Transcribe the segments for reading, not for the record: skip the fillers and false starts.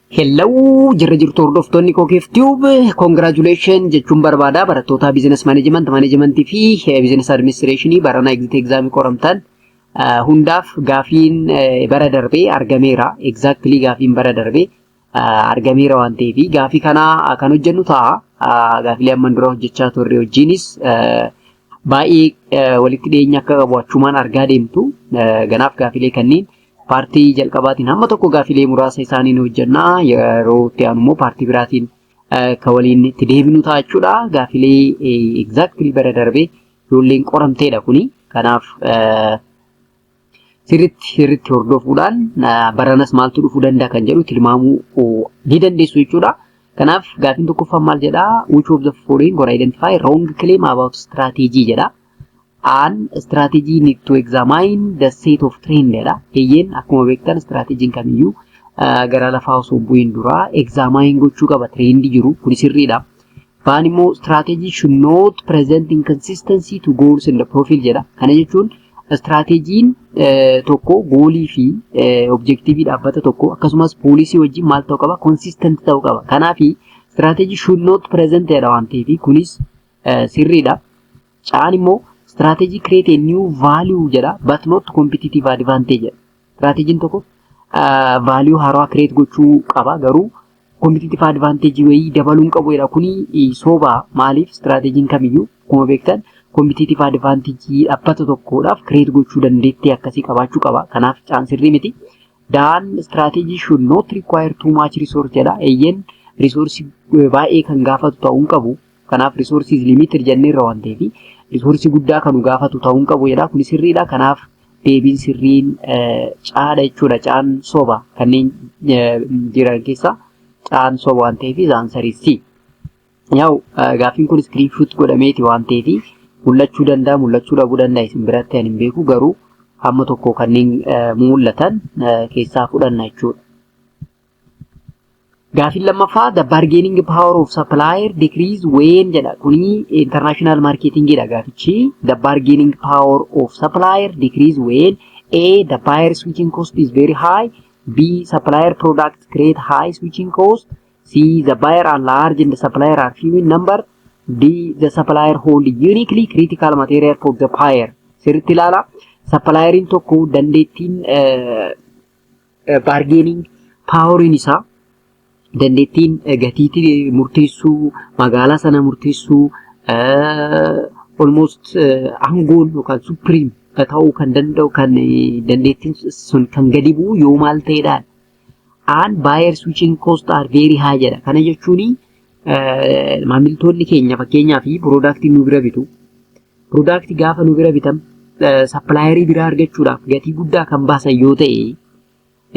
Hello, jirra jirtu hordoftoonni KOOKEEF-TUBE. Congratulations jechuun barbaada barattoota business management fi business administration barana exit exam qoramtan hundaaf gaafiin bara darbee argameera. Exactly gaafiin bara darbee argameera waan ta'eef gaafii kana kan hojjennu ta'a. Gaafilee amman dura hojjechaa turre wajjinis baay'ee walitti dhiyeenya akka qabu achumaan argaa deemtu. Ganaaf gaafilee kanneen paartii jalqabaatiin hamma tokko gaafilee muraasa isaaniin hojjennaa yeroo itti aanu immoo paartii biraatiin kan waliin itti deebinu ta'a jechuudha. Gaafilee exactly bara darbee ijoolleen qoramteedha kuni. Kanaaf sirriitti hordofuudhaan baranas maaltu dhufuu danda'a kan jedhu tilmaamuu ni dandeessu jechuudha. Kanaaf gaafiin tokkoffaan maal jedhaa? Which of the following or identify wrong claim about strategy jedha. And strategy need to examine the state of trend jedha. Eeyyeen akkuma beektan strategiin kamiyyuu gara lafaa osoo bu'een dura examine gochuu qaba trendii jiru kun sirriidha. Baan immoo strategy should not present inconsistency to goals in the profile jedha. Kana jechuun strategiin tokko goolii fi objectivii dhaabbata tokko akkasumas poolisii wajjin maal ta'uu qaba? Consistent ta'uu qaba. Kanaafi strategy should not present jedha waan ta'eef kunis sirriidha. Caan immoo strategy create a new value jedha but not competitive advantage jedha. Strategiin tokko value haaraa create gochuu qaba garuu competitive advantage wayii dabaluun qabu jedha. Kuni soba maaliif strategiin kamiyyuu akkuma beektan competitive advantage dhaabbata tokkodhaaf create gochuu dandeettii akkasii qabaachuu qaba. Kanaaf caan sirrii miti. Dan strategy should not require too much resource jedha. Eeyyeen resource baay'ee kan gaafatu ta'uu qabu. Kanaaf resources limited jenneerra waan ta'eef resource guddaa kan gaafatu ta'uu qabu jedha. Kun sirriidha. Kanaaf deebiin sirriin caadha jechuudha. Caan soba kanneen jiran keessa caan soba waan ta'eef ansariisi. Yaa'u gaafiin kun screenshot godhameeti waan ta'eef mul'achuu danda'a, mul'achuu dhabuu danda'a. Isin biratti ani hin beeku garuu hamma tokko kanneen mul'atan keessaa fudhanna jechuudha. Gaafiin lammaffaa the bargaining power of supplier decrease when jedha. Kuni international marketing jedha gaafichi. The bargaining power of supplier decrease when A. the buyer switching cost is very high, B. supplier products create high switching cost, C. the buyer are large and the supplier are few in number, D. the supplier hold uniquely critical material for the buyer. Sirriitti ilaala. Supplierin tokko dandeettiin bargaining powerin isaa dandeettiin gatiitii murteessuu, magaalaa sana murteessuu, almost aangoon yookaan supreme ta'uu kan danda'u kan dandeettiin sun kan gadi bu'u yoo maal ta'edhaan. And buyer switching cost are very high jedha. Kana jechuun maamiltoonni keenya fakkeenyaa fi product nu bira bitu. Product gaafa nu bira bitan supplierii biraa argachuudhaaf gatii guddaa kan baasan yoo ta'e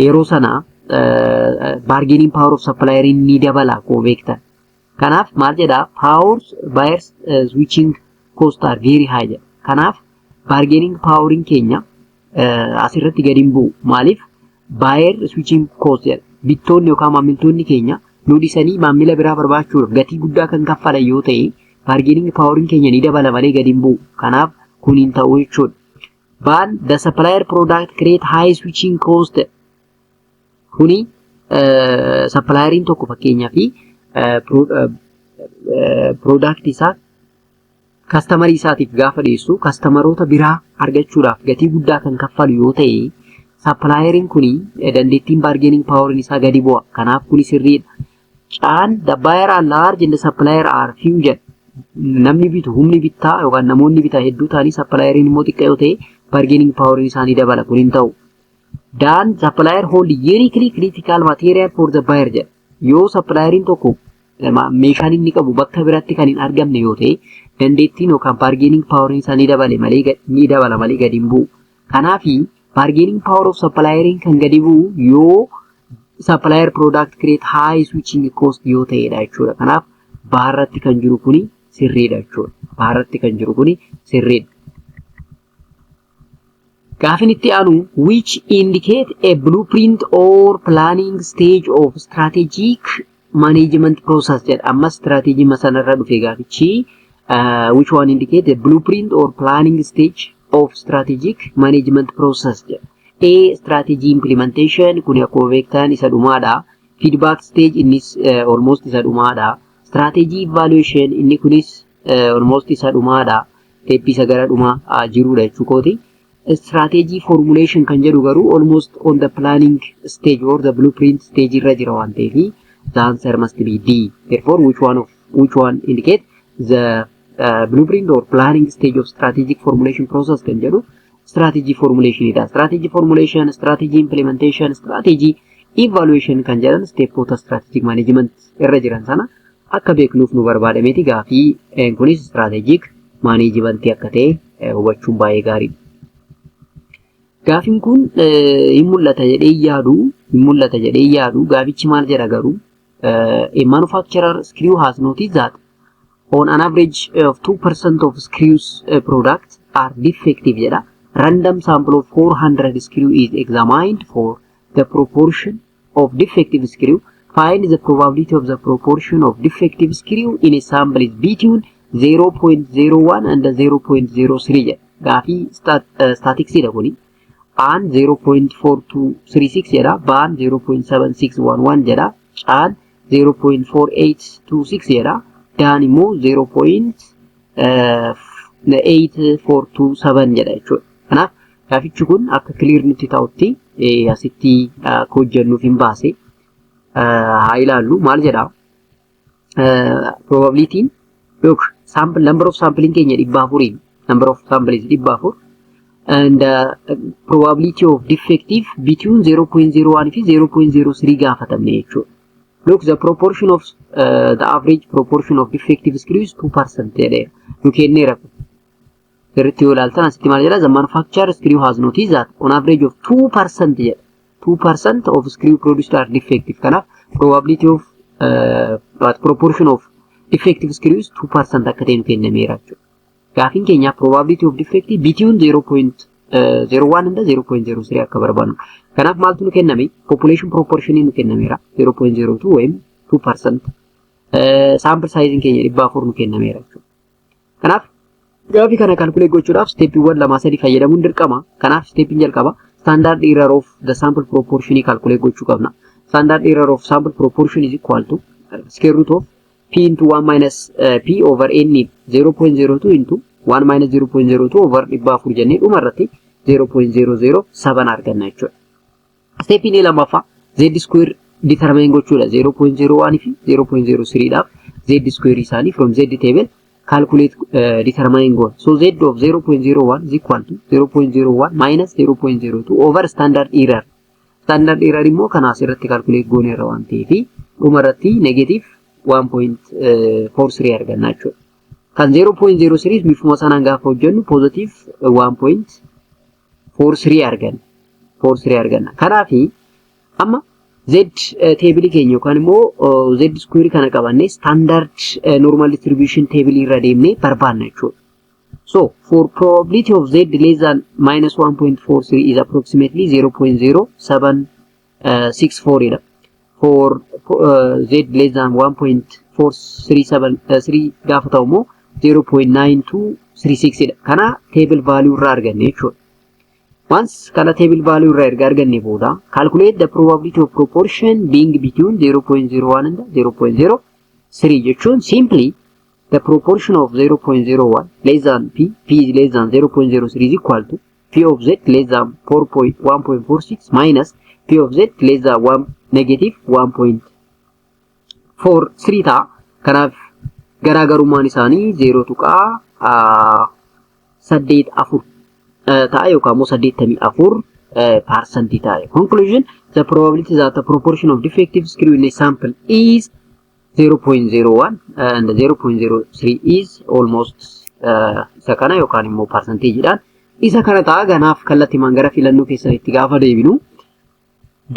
yeroo sana bargaining power of supplier ni dabala akkuma beektan. Kanaaf maal jedha? Powers buyers switching cost are very high jedha. Kanaaf bargaining powering keenya asirratti gadi hin bu'u. Maaliif? Buyer switching cost jedha. Bittoonni yookaan maamiltoonni keenya nu dhisanii maamila biraa barbaachuudhaaf gatii guddaa kan kaffalan yoo ta'e bargaining powering keenya ni dabala malee gadi hin bu'u. Kanaaf kun hin ta'u jechuudha. Baan the supplier product create high switching cost. Kuni supplierin tokko fakkeenyaa fi product isaa customer isaatiif gaafa dhiyeessu customeroota biraa argachuudhaaf gatii guddaa kan kaffalu yoo ta'e supplierin kuni dandeettiin bargaining powerin isaa gadi bu'a. Kanaaf kuni sirriidha. Caan the buyer are large and the supplier are few jedha. Namni bitu humni bittaa yookaan namoonni bitaa hedduu ta'anii supplierin immoo xiqqaa yoo ta'e bargaining powerin isaanii dabala. Kun hin ta'u. Dan supplier hold uniquely critical material for the buyer jedha. Yoo supplierin tokko meeshaan inni qabu bakka biraatti kan hin argamne yoo ta'e dandeettiin yookaan bargaining powerin isaanii dabala malee gadi hin bu'u. Kanaafi bargaining power of supplierin kan gadi bu'u yoo supplier product create high switching cost yoo ta'edha jechuudha. Kanaaf baharratti kan jiru kuni sirriidha jechuudha. Baharratti kan jiru kuni sirriidha. Gaafin itti aanu which indicate a blueprint or planning stage of strategic management process jedha. Amma strategy masanarra dhufe gaafichi which one indicate a blueprint or planning stage of strategic management process jedha. A strategy implementation kun akkuma beektan isa dhumaadha. feedback stage innis almost isa dhumaadha. Strategy evaluation inni kunis almost isa dhumaadha. Step isa gara dhumaa jirudha jechuudha. Strategy formulation kan jedhu garuu almost on the planning stage or the blueprint stage irra jira waan ta'eef the answer must be D. Therefore which one indicate the blueprint or planning stage of strategic formulation process kan jedhu strategy formulation ida. Strategy formulation, strategy implementation, strategy evaluation kan jedhan stepota strategic management irra jiran sana akka beeknuuf nu barbaadameeti gaafii kunis strategic management akka ta'e hubachuun baay'ee gaariidha. Gaafin kun hin mul'ata jedhee yaadu gaafichi maal jedha garuu a manufacturer screw has noticed that on an average of 2% of screws products are defective jedha. Random sample of 400 screw is examined for the proportion of defective screw. Find the probability of the proportion of defective screw in a sample is between 0.01 and 0.03 jedha. Gaafii statistics dha kuni. An 0.4236 jedha, ban 0.7611 jedha, chan 0.4826 jedha, dan immoo 0.8427 jedha jechuudha. Kanaaf gaafichi kun akka clear nutti ta'utti asitti hojjennuuf hin baase haa ilaallu maal jedha probability sample number of sampling keenya 400 number of samples 400 and probability of defective between 0.01 and 0.03 gaafatamne jechuudha. Look, the proportion of the average proportion of defective screw is 2% jedhe nu kenneera. Irratti yoo ilaaltan asitti maal jedha the manufacturer screw has noticed that on average of 2% jedha. 2% of screw produced are defective. Kanaaf probability of proportion of defective screws 2% akka ta'e nu kennameera jechuudha. Gaafin keenya probability of defective between 0.01 and 0.03 akka barbaannu. Kanaaf maaltu nu kenname? Population proportion nu kennameera 0.02 ወይም 2%. Sample size keenya 400 nu kennameera jechuudha. Kanaaf gaafii kana calculate gochuudhaaf stepiiwwan lama sadii fayyadamuun dirqama. Kanaaf stepiin jalqaba standard error of the sample proportion calculate gochuu qabna. Standard error of sample proportion is equal to square root of p into 1 minus p over n 0.02 into 1 minus 0.02 over 400 jennee dhuma irratti 0.007 arganna jechuudha. Stepiin lammaffaa z square determine gochuudha 0.01 fi 0.03 dhaaf z square isaanii from z table calculate determine goal. So z of 0.01 is equal to 0.01 minus 0.02 over standard error. Standard error immoo kana asirratti calculate gooneerra waan ta'eef dhuma irratti negative 1.43 arganna jechuudha. Kan 0.03 bifuma sanaan gaafa hojjennu positive 1.43 arganna. 43 arganna. Kanaaf amma Z table keenya yookaan immoo Z square kana qabanne standard normal distribution table irra deemnee barbaanna jechuudha. So for probability of Z less than minus 1.43 is approximately 0.0764. For Z less than 1.4373 gaafa ta'u immoo 0.9236 kana table value irraa arganne jechuudha. Once kana table value irraa erga arganne booda calculate the probability of proportion being between 0.01 and 0.03 jechuun simply the proportion of 0.01 less than p is less than 0.03 is equal to p of z less than 1.46 minus p of z less than 1 negative 1.43 ta'a. Kanaaf garaagarummaan isaanii 0.84 ta'a yookaan immoo 84% ta'a. Conclusion, the probability that the proportion of defective screw in a sample is 0.01 and 0.03 is almost isa kana yookaan immoo percentage dhaan isa kana ta'a. Ganaaf kallattiimaan gara filannoo keessatti gaafa deebinu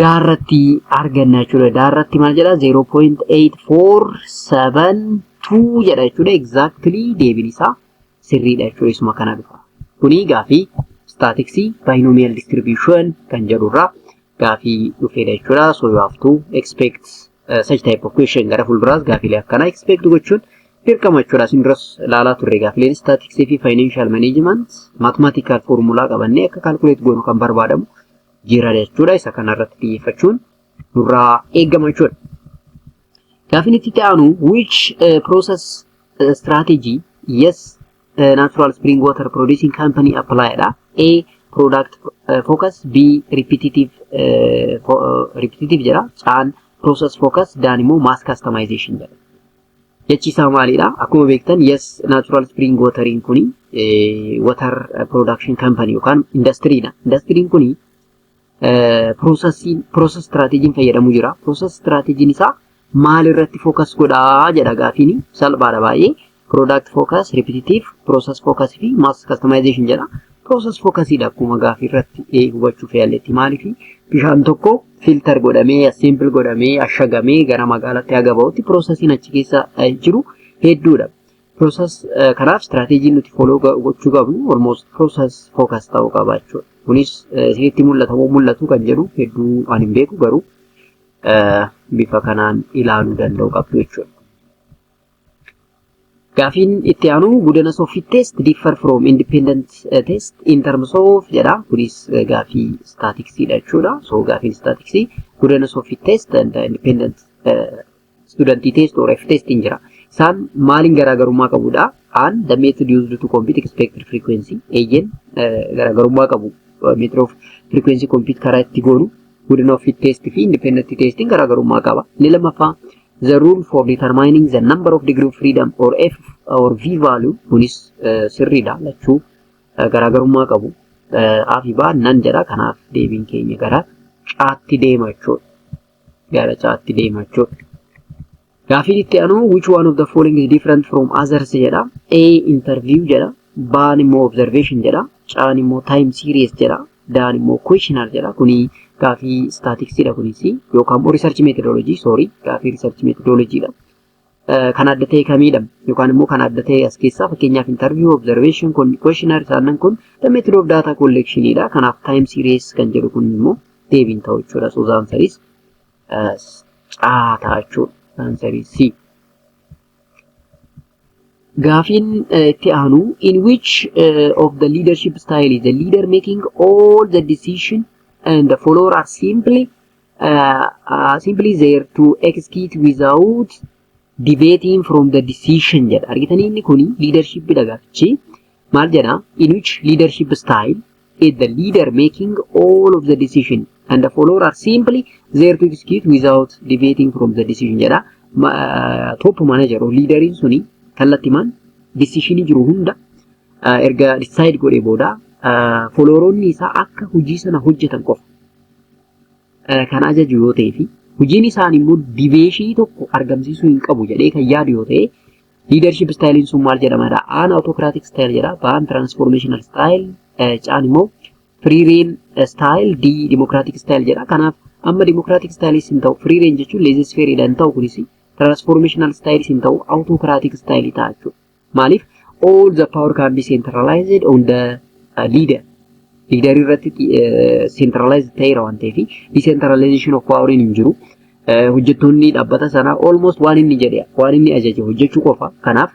daarratti arganna jechuudha. Daarratti maal jedha 0.8472 jedha jechuudha. Exactly deebiin isaa sirriidha jechuudha. Isuma kana dhufa. Kuni gaafii statistics binomial distribution kan jedhurraa gaafii dhufeedha jechuudha. So you have to expect such type of question gara fuulduraas gaafiilee akkana expect gochuun dirqama jechuudha. Isin duras ilaalaa turre gaafiileen statistics fi financial management mathematical formula qabannee akka calculate goonu kan barbaadamu jira jechuudha. Isa kanarratti xiyyeeffachuun nurraa eegama jechuudha. Gaaffiin itti aanu which process strategy yes natural spring water producing company applied A product focus B repetitive jedha caan process focus daan immoo mass customization jedha. Jechisaa maalidha? Akkuma beektan yes natural spring watering kuni water production company yookaan industryidha. Industry'n kuni process strategy fayyadamu jira. Process strategy isaa maal irratti focus godhaa jedha gaaffiin salphaadha baay'ee. Product focus, repetitive, process focus fi mass customization jedha. Process focus idha akkuma gaaffii irratti hubachuuf yaalletti maaliif bishaan tokko filter godhamee simple godhamee ashagamee gara magaalaatti haga ba'utti processiin achi keessa jiru hedduudha. Process kanaaf strategiin nuti follow gochuu qabnu almost process focus ta'uu qaba jechuudha. Kunis sirriitti mul'atu kan jedhu hedduu ani hin beeku garuu bifa kanaan ilaaluu danda'u qabdu jechuudha. Gaaffiin itti aanu goodness of fit test differ from independent test in terms of jedha. Kunis gaaffii statisticsdha jechuudha. So gaaffiin statistics goodness of fit test and independent student test or F testing jira. Isaan maaliin garaagarummaa qabudha? And the method used to compute expected frequency. Eeyyeen garaagarummaa qabu. Method of frequency compute karaa itti goonu goodness of fit test fi independent testing garaagarummaa qaba. Inni lammaffaa the rule for determining the number of degree of freedom or F or V value kunis sirriidha lachuu garaagarummaa qabu. Afiibaa nan jedha kanaaf deebiin keenya gara caatti deema jechuudha. Gara caatti deema jechuudha. Gaaffiin itti aanu which one of the following is different from others jedha. A interview jedha. Baan immoo observation jedha. Caan immoo time series jedha. Daan immoo questionnaire jedha. Kuni gaaffii statisticsdha kunis yookaan research methodology gaaffii research methodologydha. Kan adda ta'e kamiidha yookaan immoo kan adda ta'e as keessaa fakkeenyaaf interview observation questionnaire isaanan kun the method of data collectionidha. Kanaaf time series kan jedhu kun immoo deebiin ta'u jechuudha. So the answer is caata jechuudha. Answer is C. Gaaffiin itti aanu in which of the leadership style is the leader making all the decision and the follower are simply there to execute without deviating from the decision jedha. Argitanii inni kuni leadership dhagaafichi maal jedha? In which leadership style is the leader making all of the decision and the follower are simply there to execute without deviating from the decision jedha. Top manager or leaderin suni kallattimaan decisionii jiru hunda erga decide godhee booda followeronni isaa akka hojii sana hojjetan qofa kan ajaju yoo ta'ee fi hojiin isaanii immoo deviation tokko argamsiisuu hin qabu jedhee kan yaadu yoo ta'e leadership stylein sun maal jedhama? An autocratic style jedha. Baan transformational style. Caan immoo free reign style. D democratic style jedha. Kanaaf amma democratic style hin ta'u free reign jechuun laissez faire dhaan ta'u kunis transformational style hin ta'u autocratic style ta'a jechuudha. Maaliif all the power can be centralized on the leader. Leader irratti centralized ta'eera waan ta'eef decentralization of power hin jiru. Hojjettoonni dhaabbata sanaa almost waan inni jedhe waan inni ajaje hojjechuu qofa. Kanaaf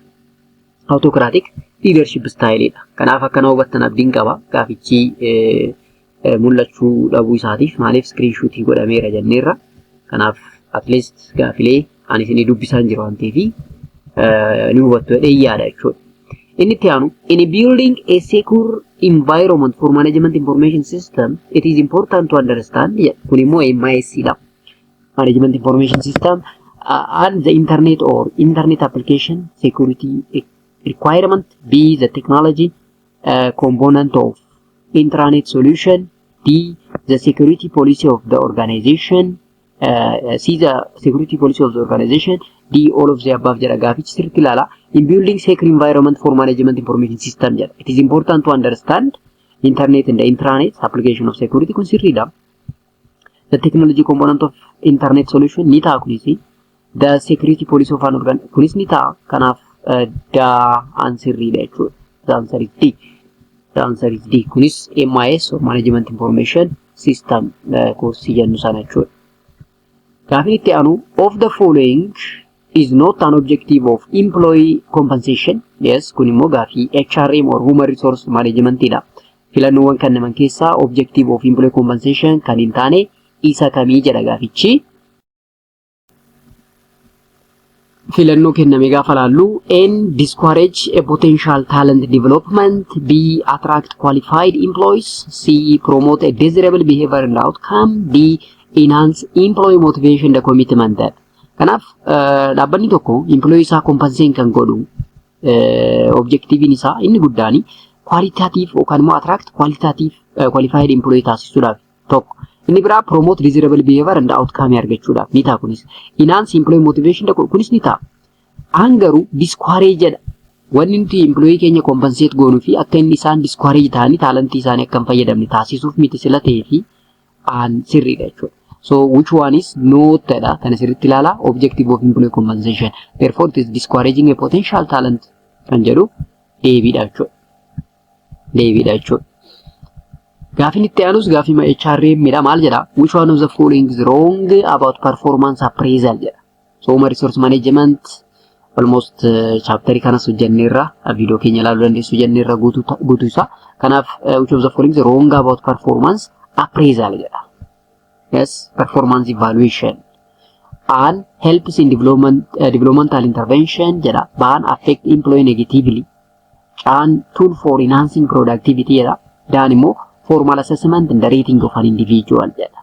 autocratic leadership styleidha. Kanaaf akkana hubattan abdiin qaba. Gaafichi mul'achuu dhabuu isaatiif maaliif screenshot godhameera jenneerra. Kanaaf at least gaafilee ani isin dubbisaan jiru waan ta'eef ni hubattu jedhee yaada jechuudha. Inni itti aanu in building a secure environment for management information system it is important to understand kun immoo MIS dha. Management information system and the internet or internet application security requirement. B the technology component of intranet solution. D the security policy of the organization. C the security policy of the organization. D all of the above jedha. Gaafichi sirriitti ilaala. In building secure environment for management information system jedha. It is important to understand internet and the intranet application of security kun sirriidha. The technology component of internet solution ni ta'a kunis. The security policy of an organization kunis ni ta'a. Kanaaf the answer sirriidha jechuudha. The answer is D. The answer is D. Kunis MIS or management information system koorsii jennu sana jechuudha. Gaaffiin itti aanu of the following is not an objective of employee compensation. Yes, kun immoo gaaffii HRM or human resource management dha. Filannoowwan kanneman keessaa objective of employee compensation kan hin taane isa kamii jedha gaafichi. Filannoo kenname gaafa laallu N discourage a potential talent development, B attract qualified employees, C promote a desirable behavior and outcome, D enhance employee motivation and commitment. Kanaaf dhaabbanni tokko employee isaa compensate kan godhu objectivin isaa inni guddaani qualitative yookaan immoo attract qualitative qualified employee taasisuudhaaf tokko. Inni biraa promote desirable behavior and outcome argachuudhaaf ni ta'a kunis. Enhance employee motivation kunis ni ta'a. Angaru discourage jedha. Wanni nuti employee keenya compensate goonuu fi akka inni isaan discourage ta'anii talentii isaanii akka hin fayyadamne taasisuuf miti sila ta'ee fi sirriidha jechuudha. So which one is not jedha kana sirriitti ilaala objective of employee compensation. Therefore it is discouraging a potential talent kan jedhu deebiidha jechuudha. Deebiidha jechuudha. Gaafin itti aanus gaafima HRM midha maal jedha? Which one of the following is wrong about performance appraisal jedha. So human resource management almost chapter kanas hojjenneerra video keenya ilaaluu dandeessu jenneerra guutuu isaa. Kanaaf which of the following is wrong about performance appraisal jedha. Yes, performance evaluation and helps in developmental intervention jedha. Ban affect employee negatively. Can tool for enhancing productivity jedha. Dan immoo formal assessment and the rating of an individual jedha.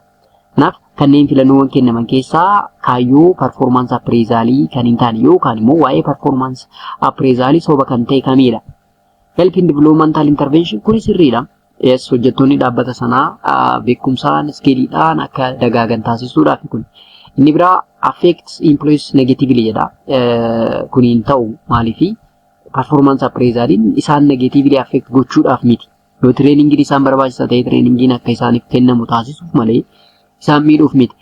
Kanaaf kanneen filannoowwan kennaman keessaa kaayyoo performance appraisal kan hin taane yookaan immoo waa'ee performance appraisal soba kan ta'e kamidha. Help in developmental intervention kun sirriidha. Yes, hojjettoonni dhaabbata sanaa beekumsaan skilliidhaan akka dagaagan taasisuudhaaf kun. Inni biraa affects employees negatively jedha. Kun hin ta'u maaliifi performance appraisal isaan negatively affect gochuudhaaf miti. Yoo trainingiin isaan barbaachisa ta'e trainingiin akka isaaniif kennamu taasisuuf malee isaan miidhuuf miti.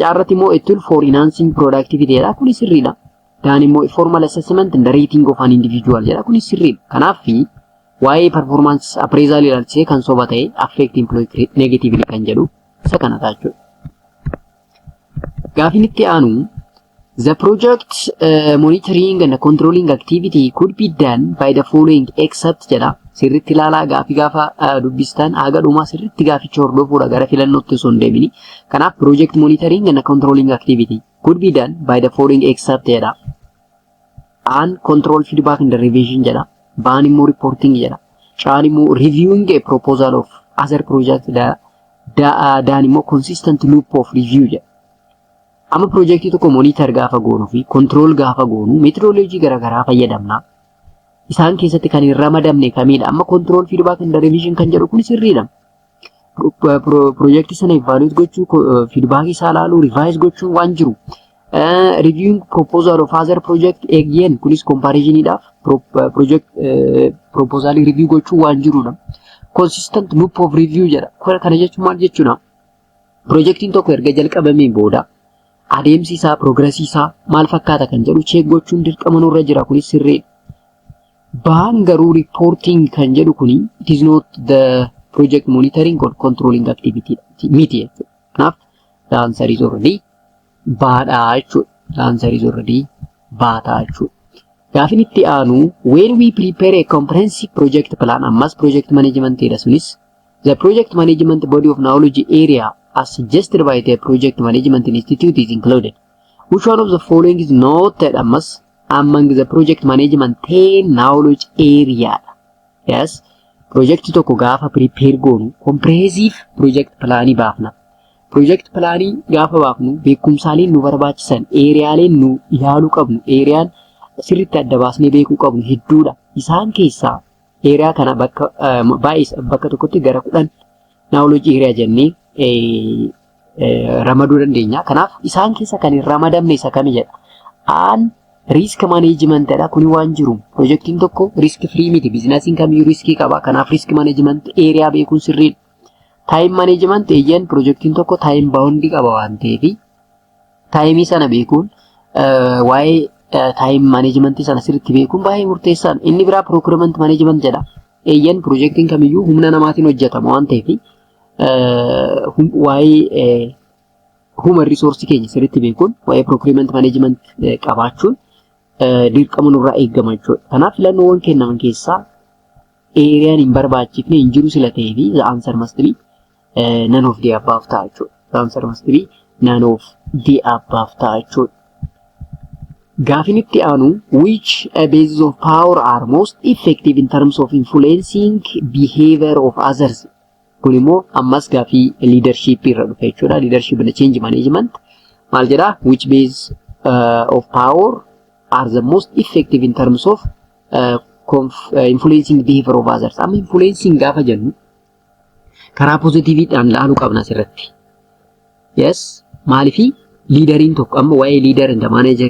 Caarratti immoo a tool for enhancing productivity jedha kun sirriidha. Daan immoo formal assessment and the rating of an individual jedha kun sirriidha. Kanaaf waa'ee performance appraisal ilaalchisee kan soba ta'e affect employee negatively kan jedhu isa kana jechuudha. Gaafin itti aanu the project monitoring and controlling activity could be done by the following except jedha. Sirriitti ilaalaa gaafa dubbistan haga dhumaa sirriitti gaaficha hordofuudha gara filannootti osoo hin deemini. Kanaaf project monitoring and controlling activity could be done by the following except jedha. And control feedback and revision jedha. Baan immoo reporting jedha. Caan immoo reviewing a proposal of other project daan immoo consistent loop of review jedha. Amma projectii tokko monitor gaafa goonuu fi control gaafa goonu methodology garaagaraa fayyadamna. Isaan keessatti kan hin ramadamne kamidha. Amma control feedback and revision kan jedhu kun sirriidha. Projectii sana evaluate gochuu, feedback isaa ilaaluu, revise gochuu waan jiru. Reviewing proposal of other project again kunis comparisonidhaaf project proposal review gochuu waan jirudha. Consistent loop of review jedha. Kana jechuun maal jechuudha? Projectiin tokko erga jalqabamee booda adeemsi isaa, progress isaa maal fakkaata kan jedhu check gochuun dirqama nurra jira kunis sirriidha. Baan garuu reporting kan jedhu kuni it is not the project monitoring or controlling activity miti jechuudha. Kanaaf the answer is already baadha jechuudha. The answer is already baadha jechuudha. Gaafin itti aanu when we prepare a comprehensive project plan ammas project management jedha sunis the project management body of knowledge area as suggested by the project management institute is included. Which one of the following is not ammas among the project management 10 knowledge area? Yes, project tokko gaafa prepare goonu comprehensive project plan baafna. Project plan gaafa baafnu beekumsaaleen nu barbaachisan areaaleen nu ilaaluu qabnu areaan sirriitti adda baasnee beekuu qabnu hedduudha. Isaan keessaa area kana bakka tokkotti gara 10 knowledge area jennee ramaduu dandeenya. Kanaaf isaan keessa kan hin ramadamne isa kami jedha. Aan risk management dha kuni waan jiru projectiin tokko risk free miti businessiin kamiyyuu riskii qaba. Kanaaf risk management area beekuun sirriidha. Time management eeyyan projectiin tokko time bound qaba waan ta'eef time sana beekuun waa'ee time management sana sirriitti beekuun baay'ee murteessaadha. Inni biraa procurement management jedha. Eeyyan projectiin kamiyyuu humna namaatiin hojjetama waan ta'eef waa'ee human resource keenya sirriitti beekuun waa'ee procurement management qabaachuun dirqama nurraa eegama jechuudha. Kanaaf filannoowwan kennaman keessaa areaan hin barbaachifne hin jiru sila ta'ee fi the answer must be none of the above ta'a jechuudha. The answer must be none of the above ta'a jechuudha. Gaafin itti aanu which bases of power are most effective in terms of influencing behavior of others. Kun immoo ammas gaafii leadership irra dhufe jechuudha. Leadership and change management maal jedha which base of power are the most effective in terms of influencing behavior of others. Amma influencing gaafa jennu karaa positiiviidhaan laaluu qabna asirratti. Yes, maalifi leaderiin tokko amma waa'ee leader and manager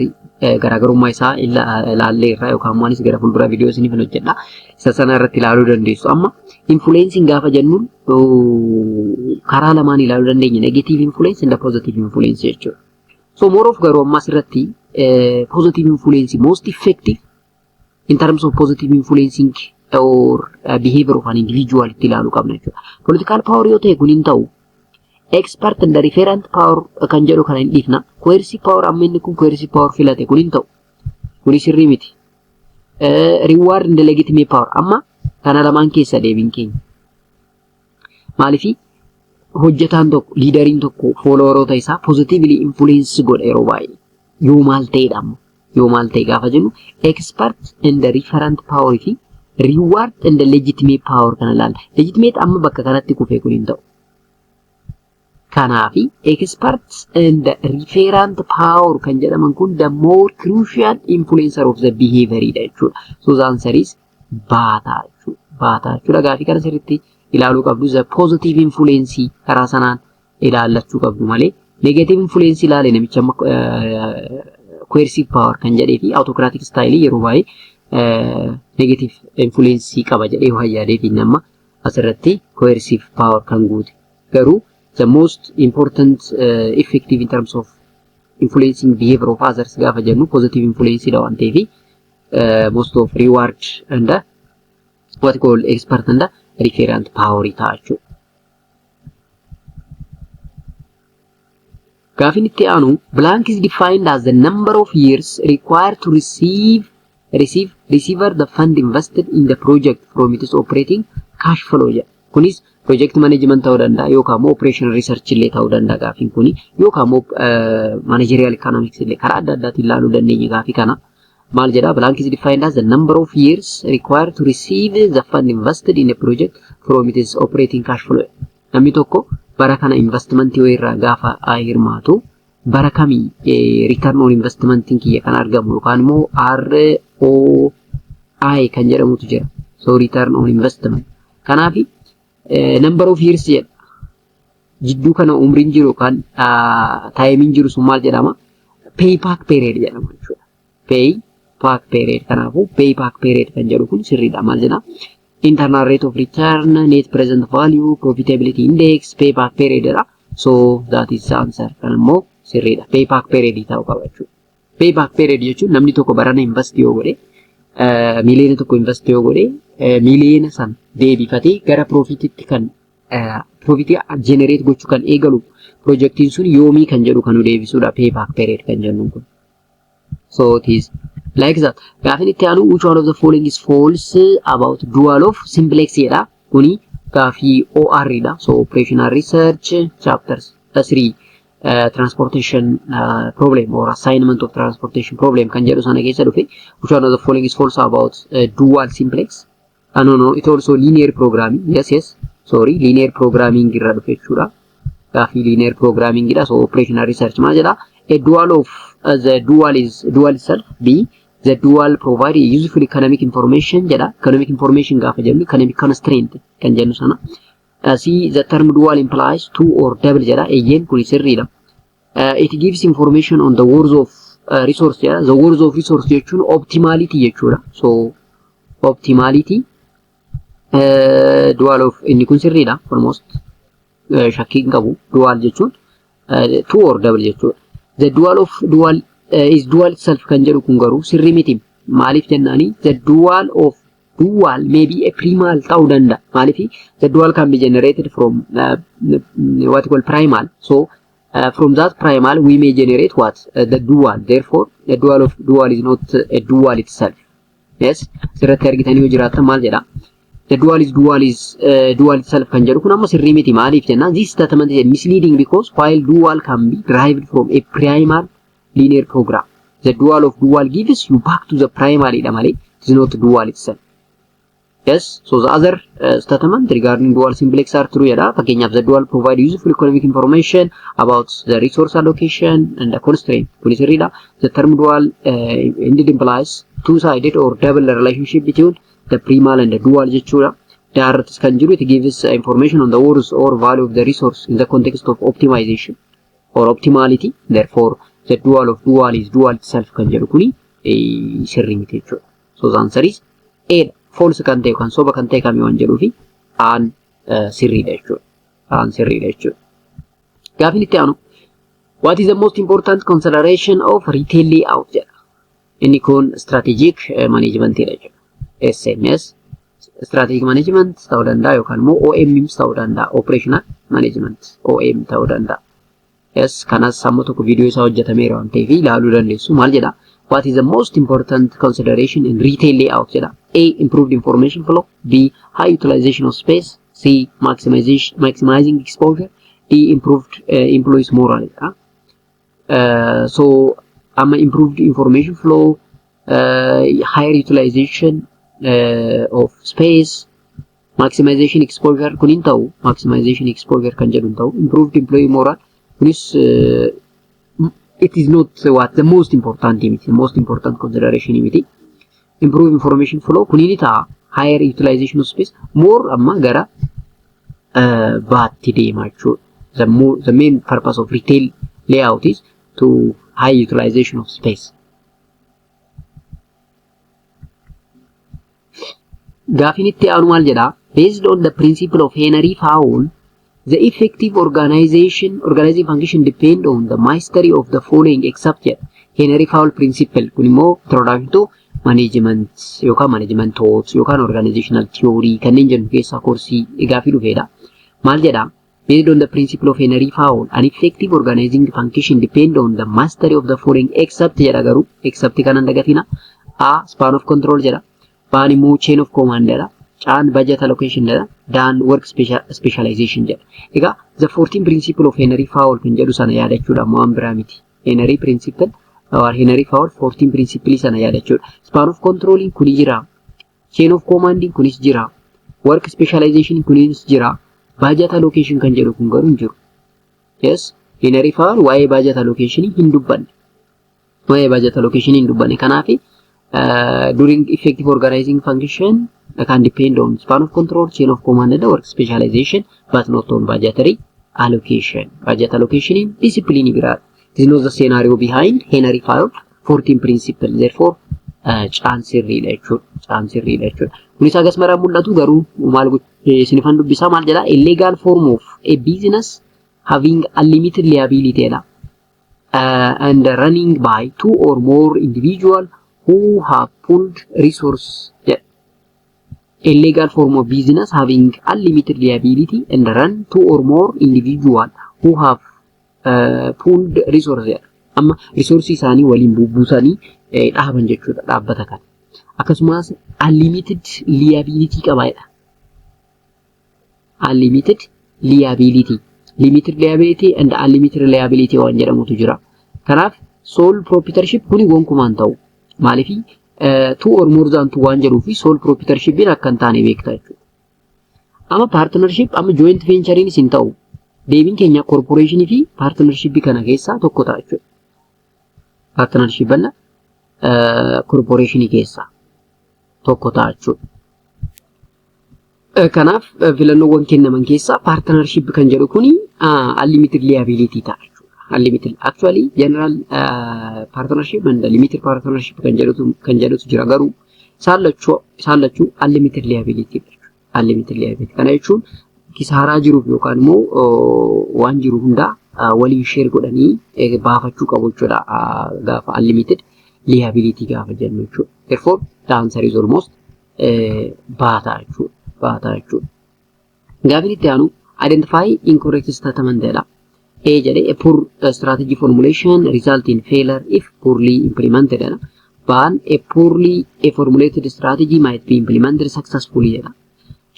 garaagarummaa isaa ilaallee irraa yookaan maanis gara fuuldura viidiyoo isiniif hojjedha. Isa sana irratti ilaaluu dandeessu. Amma influencing gaafa jennu karaa lamaan ilaaluu dandeenya, negative influence and positive influence jechuudha. So more of garuu ammas irratti positive influence most effective in terms of positive influencing or behavior of an individual itti ilaaluu qabna jechuudha. Political power yoo ta'e kun hin ta'u expert and referent power kan jedhu kana hin dhiifna. Coercive power amma inni kun coercive power filate kun hin ta'u. Kuni sirrii miti. Reward and legitimate power amma kana lamaan keessa deebiin keenya. Maalifi hojjetaan tokko leaderiin tokko followerota isaa positively influence godha yeroo baay'ee. Yoo maal ta'edha amma. Yoo maal ta'e gaafa jennu expert and referent power fi reward and legitimate power kana laalla. Legitimate amma bakka kanatti kufee kun hin ta'u. Kanafi experts and referent power kan jedhaman kun the more crucial influencer of the behavior jechuudha. So the answer is baata jechuudha. Baata jechuudha. Gaafii kana sirriitti ilaaluu qabdu the positive influence karaa sanaan ilaallachuu qabdu malee negative influence ilaale namicha coercive power kan jedhee fi autocratic style yeroo baay'ee negative influence qaba jedhee waa yaadee fi nama asirratti coercive power kan guute. Garuu the most important effective in terms of influencing behavior of others gaafa jennu positive influence dha waan ta'eef most of reward and what call expert and referent power ta'a jechuudha. Gaafin itti aanu blank is defined as the number of years required to receiver the fund invested in the project from its operating cash flow. Kunis project management ta'uu danda'a yookaan immoo operational research illee ta'uu danda'a gaafin kuni yookaan immoo managerial economics illee karaa adda addaatiin ilaaluu dandeenya gaafii kana. Maal jedha blank is defined as the number of years required to receive the fund invested in a project from its operating cash flow. Namni tokko bara kana investment yoo irraa gaafa hirmaatu bara kamii return on investment kiyya kan argamu yookaan immoo ROI kan jedhamutu jira. So return on investment. Kanaafi number of years jedha. Jidduu kana umriin jiru kan timing jiru sun maal jedhama? Payback period jedhama jechuudha. Payback period. Kanaafu payback period kan jedhu kun sirriidha. Maal jedha? Internal rate of return, net present value, profitability index, payback period. So that is the answer. Kan immoo sirriidha. Payback period ta'uu qaba jechuudha. Payback period jechuun namni tokko barana invest yoo godhe miliyoona tokko invest yoo godhe miliyoona san deebifatee gara profititti kan profitii generate gochuu kan eegalu projectiin sun yoomii kan jedhu kan deebisuudha payback period kan jennuun kun. So it is like that. Gaafin itti aanu which one of the following is false about dual of simplex jedha. Kuni gaafii OR dha. So operational research chapters 3 transportation problem or assignment of transportation problem kan jedhu sana keessa dhufe which one of the following is false about dual simplex. No, it also linear programming. Yes. Sorry, linear programming irra dhufe jechuudha. Gaafii linear programming dha. So operational research maal jedha? A dual of the dual itself B the dual provide useful economic information jedha. Economic information gaafa jennu economic constraint kan jennu sana. See the term dual implies two or double jedha. Again kun sirriidha. It gives information on the worth of resource jedha. The worth of resource jechuun optimality jechuudha. So optimality dual of inni kun sirriidha almost shakkii hin qabu. Dual jechuun two or double jechuudha. The dual of dual is dual itself kan jedhu kun garuu sirrii miti. Maaliif jennaani the dual of dual may be a primal ta'uu danda'a. Maaliif the dual can be generated from what we call primal. So from that primal we may generate what the dual. Therefore the dual of dual is not a dual itself. Yes, sirratti argitanii yoo jiraatan maal jedha? the dual itself kan jedhu kun amma sirrii miti maaliif jenna this statement is misleading because while dual can be derived from a primal linear program, the dual of dual gives you back to the primary damale, it is not dual itself. Yes, so the other statement regarding dual simplex are true yada. Fakkeenya the dual provide useful economic information about the resource allocation and the constraint. Kuni sirriidha. The term dual indeed implies two-sided or double relationship between the primal and the dual jechuudha. Direct kan jiru it gives information on the worth or value of the resource in the context of optimization or optimality. Therefore, the dual of dual is dual itself kan jedhu kuni sirrii miti jechuudha. So the answer is A. False kan ta'e kan soba kan ta'e kami waan jedhuu fi aan sirriidha jechuudha. Aan sirriidha jechuudha. Gaaffiin itti aanu what is the most important consideration of retail layout jedha. Inni kun strategic management dha jechuudha. SMS strategic management ta'uu danda'a yookaan immoo OM ta'uu danda'a, operational management OM ta'uu danda'a. Yes, kanas sammu tokko viidiyoo isaa hojjetameera waan ta'eef ilaaluu dandeessu. Maal jedha? What is the most important consideration in retail layout jedha. A. Improved information flow. B. High utilization of space. C. Maximizing exposure. D. Improved employees morale. So improved information flow, higher utilization of space, maximization exposure kunin ta'u, maximization exposure kan jedhu ta'u, improved employee morale kunis it is not the most important imiti, the most important consideration imiti. Improve information flow kunini ta'a, higher utilization of space, more amma gara baatti deema jechuudha. The main purpose of retail layout is to high utilization of space. Gaaffiin itti aanu maal jedha? Based on the principle of Henry Fowle, the effective organizing function depend on the mastery of the following except yet. Henry Fowle principle kun immoo introduction to management yookaan management thoughts yookaan organizational theory kanneen jedhu keessaa koorsii gaaffii dhufeedha. Maal jedha? Based on the principle of Henry Fowle, an effective organizing function depend on the mastery of the following except jedha garuu except kanan dagatina. A. Span of control jedha. Baan immoo chain of command jedha. Caan budget allocation jedha. Daan work specialization jedha. Egaa the 14 principle of Henry Fowle kan jedhu sana yaadachuudha ammoo waan biraa miti. Henry principle or Henry Fowle 14 principle sana yaadachuudha. Span of controlling kuni jira. Chain of commanding kunis jira. Work specialization kunis jira. Budget allocation kan jedhu kun garuu hin jiru. Yes, Henry Fowle waa'ee budget allocation hin dubbanne. Waa'ee budget allocation hin dubbanne. Kanaaf during effective organizing function can depend on span of control, chain of command and work specialization but not on budgetary allocation. Budget allocation in discipline biraa. This is not the scenario behind Henry Fowle 14 principle. Therefore chance sirriidha jechuudha. Kunis agas maraa mul'atu garuu maal sinifan dubbisaa maal jedha? A legal form of a business having unlimited liability and running by two or more individuals who have pooled resource. A legal form of business having unlimited liability and run two or more individuals who have pooled resource. Amma resource isaanii waliin buusanii dhaaban jechuudha, dhaabbata kana. Akkasumas unlimited liability qabaadha. Unlimited liability, limited liability and unlimited liability waan jedhamutu jira. Kanaaf sole proprietorship kuni gonkumaan ta'u. Maaliif two or more than two waan jedhuu fi sole proprietorship bin akka hin taane beekta jechuudha. Amma partnership amma joint venture hin ta'u. Deebiin keenya corporation fi partnership kana keessaa tokko ta'a jechuudha. Partnership banna corporation keessaa tokko ta'a jechuudha. Kanaaf filannoowwan kennaman keessaa partnership kan jedhu kuni unlimited liability ta'a jechuudha. Unlimited actually general partnership and limited partnership kan jedhutu jira garuu saallachuu unlimited liability jechuudha. Unlimited liability kana jechuun kisaaraa jiruuf yookaan immoo waan jiru hundaa waliin share godhanii baafachuu qabu jechuudha gaafa unlimited liability gaafa jennu jechuudha. Therefore the answer is almost baataa jechuudha. Gaaffiin itti aanu identify incorrect statement jedha. A jedhe a poor strategy formulation result in failure if poorly implemented jedha. Baan a poorly formulated strategy might be implemented successfully jedha.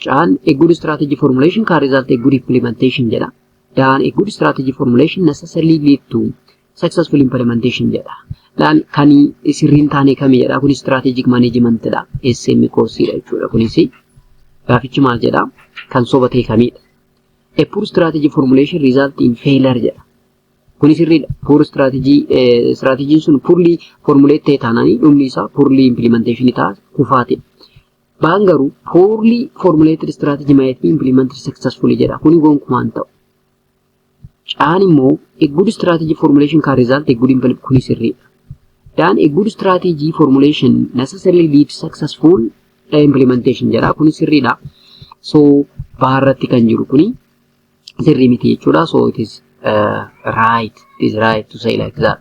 Chan, a good strategy formulation can result in a good implementation. Then a good strategy formulation necessarily lead to successful implementation. Then can sirrin taane kami jedha kun strategic management da SM course dha jechuudha kunisi gaafichi maal jedha kan sobatee kamidha. A poor strategy formulation result in failure jedha kunis sirriidha. Poor strategy sun poorly formulate taanani dhumni isaa poorly implementation ta'a kufaate. Bangaru poorly formulated strategy might be implemented successfully jedha kuni gonkumaan ta'u. Caan immoo a good strategy formulation can result in good implementation kuni sirriidha. Then a good strategy formulation necessarily leads successful implementation jedha kuni sirriidha. So baarratti kan jiru kuni sirrii miti jechuudha. So it is right to say like that.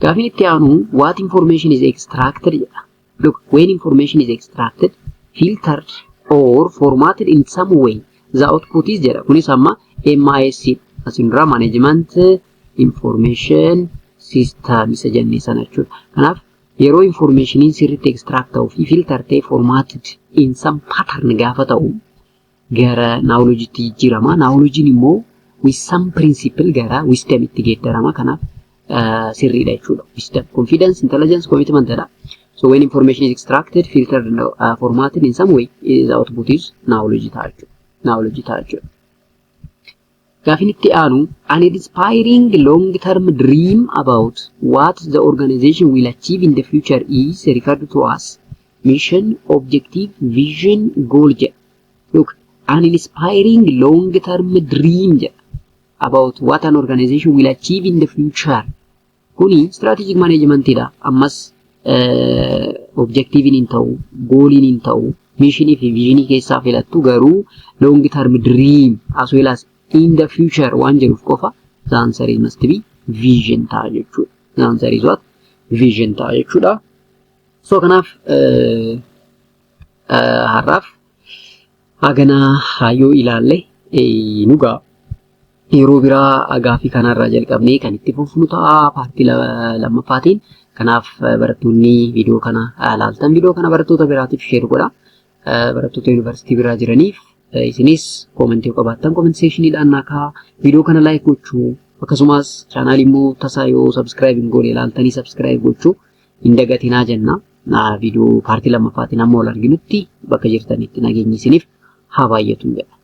Gaafin itti aanu what information is extracted jedha. Look, when information is extracted, filtered or formatted in some way, the output is jedha kunis amma MIS asindra management information system isa jennee sana jechuudha. Kanaaf yeroo informationiin sirriitti extract ta'uu fi filter ta'ee formatted in some pattern gaafa ta'u gara knowledge'tti jijjiirama. Knowledge'n immoo with some principle gara wisdom itti geeddarama. Kanaaf sirriidha jechuudha. Wisdom, confidence, intelligence, commitment jedha. So when information is extracted, filtered and formatted in some way, the output is knowledge ta'a jechuudha. Gaafin itti aanu an inspiring long-term dream about what the organization will achieve in the future is referred to as mission, objective, vision, goal. Look, an inspiring long-term dream about what an organization will achieve in the future. Kuni strategic management ida. Ammas objective in ta'u, goal in ta'u, mission fi vision keessa filattu garuu long-term dream as well as in the future one jedhuuf qofa the answer must be vision ta'a jechuudha. The answer is what? Vision ta'a jechuudha. So kanaaf har'aaf hagana hayyoo ilaalle nugaa yeroo biraa gaafii kanarraa jalqabnee kan itti fufnu ta'a paartii lammaffaatiin. Kanaaf barattoonni viidiyoo kana ilaaltan viidiyoo kana barattoota biraatiif share godha. Barattoota yuunivarsiitii biraa jiraniif isinis komentii qabaattan comment sectionidhaan naakaa viidiyoo kana like gochuu akkasumas channel immoo tasaa yoo subscribe hin goone ilaaltanii subscribe gochuu hin dagatinaa jenna. Viidiyoo paartii lammaffaatiin amma wal arginutti bakka jirtanitti nageenyi isiniif haa baay'atu jedha.